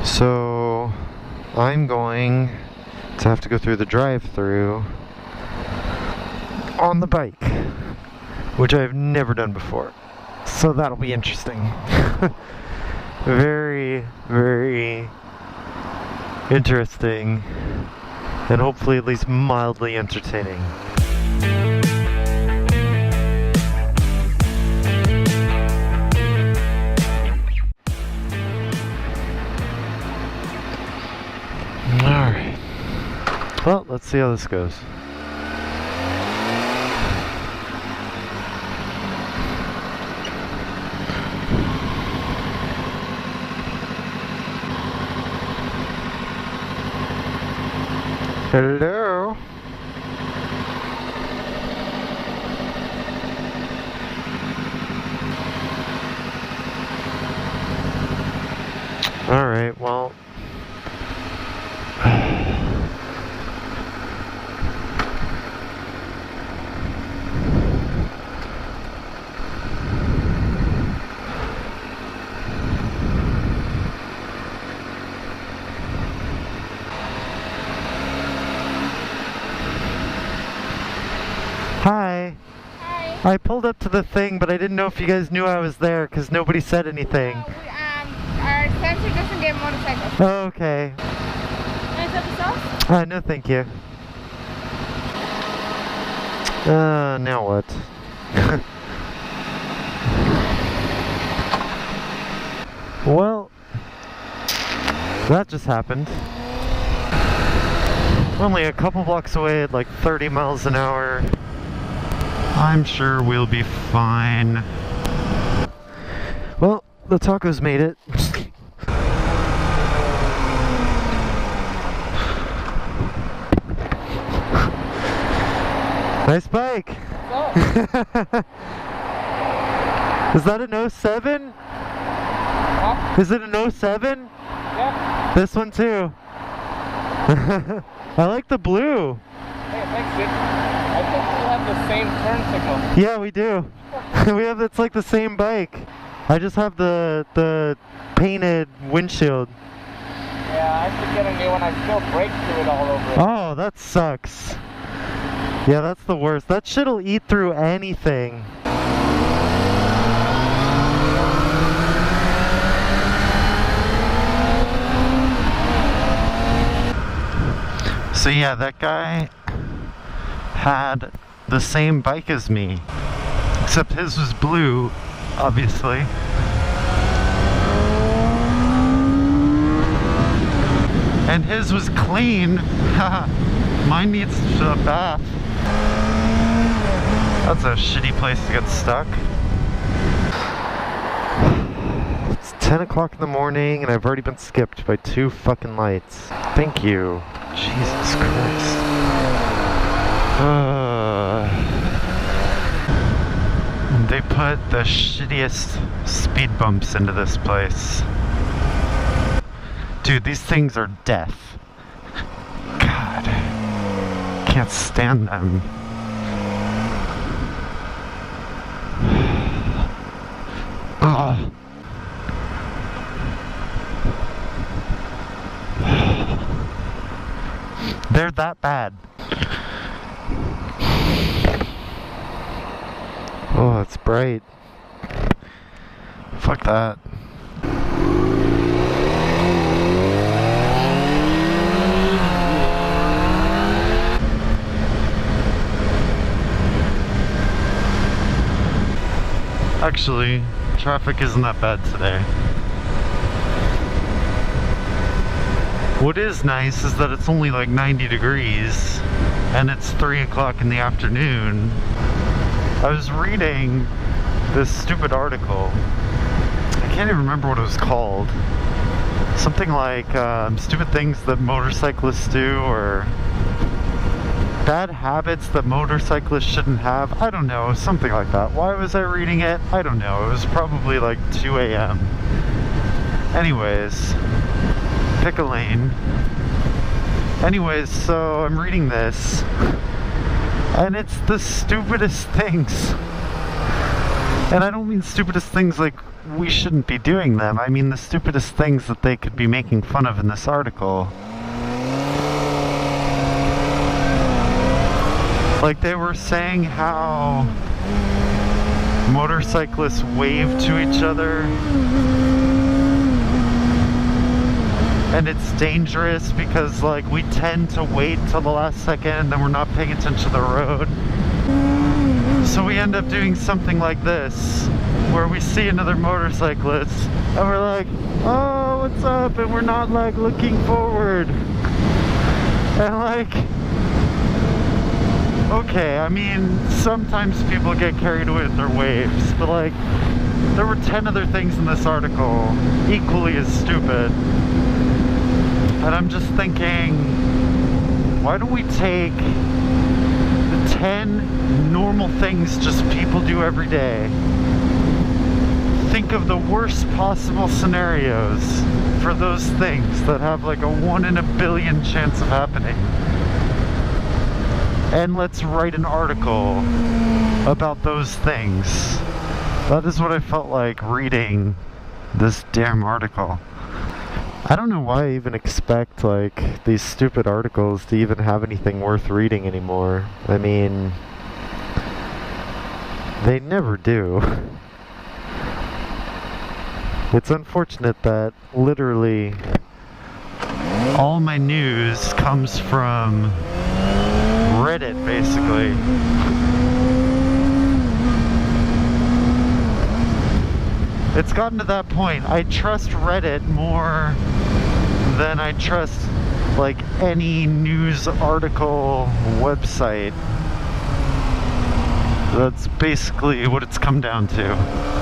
So I'm going to have to go through the drive-thru on the bike, which I've never done before. So that'll be interesting. Very, very interesting, and hopefully at least mildly entertaining. Alright. Well, let's see how this goes. Hello? Alright, well. Hi. Hi. I pulled up to the thing, but I didn't know if you guys knew I was there because nobody said anything. Our sensor doesn't get motorcycles. Oh, okay. Can I tell the sauce? No thank you. Now what? Well, that just happened. Only a couple blocks away at like 30 miles an hour. I'm sure we'll be fine. Well, the tacos made it. Nice bike. Is that an 07? Huh? Is it an 07? Yeah. This one too. I like the blue. Hey, thanks, dude. I think we have the same turn signal. Yeah, we do. It's like the same bike. I just have the painted windshield. Yeah, I have to get a new one. I still brake fluid all over it. Oh, that sucks. Yeah, that's the worst. That shit'll eat through anything. So yeah, that guy had the same bike as me, except his was blue, obviously. And his was clean. Mine needs a bath. That's a shitty place to get stuck. It's 10 o'clock in the morning and I've already been skipped by 2 fucking lights. Thank you. Jesus Christ. They put the shittiest speed bumps into this place. Dude, these things are death. God. Can't stand them. Ugh. They're that bad. Oh, it's bright. Fuck that. Actually, traffic isn't that bad today. What is nice is that it's only like 90 degrees and it's 3 o'clock in the afternoon. I was reading this stupid article. I can't even remember what it was called. Something like stupid things that motorcyclists do, or bad habits that motorcyclists shouldn't have. I don't know, something like that. Why was I reading it? I don't know. It was probably like 2 a.m. Anyways, pick a lane. Anyways, so I'm reading this, and it's the stupidest things. And I don't mean stupidest things like we shouldn't be doing them. I mean the stupidest things that they could be making fun of in this article. Like they were saying how motorcyclists wave to each other and it's dangerous because like we tend to wait till the last second and then we're not paying attention to the road. So we end up doing something like this where we see another motorcyclist and we're like, oh, what's up? And we're not like looking forward. And like, okay, I mean, sometimes people get carried away with their waves, but like, there were 10 other things in this article equally as stupid. And I'm just thinking, why don't we take the 10 normal things just people do every day, think of the worst possible scenarios for those things that have like a 1 in a billion chance of happening, and let's write an article about those things. That is what I felt like reading this damn article. I don't know why I even expect like these stupid articles to even have anything worth reading anymore. I mean, they never do. It's unfortunate that literally all my news comes from Reddit, basically. It's gotten to that point. I trust Reddit more than I trust like any news article website. That's basically what it's come down to.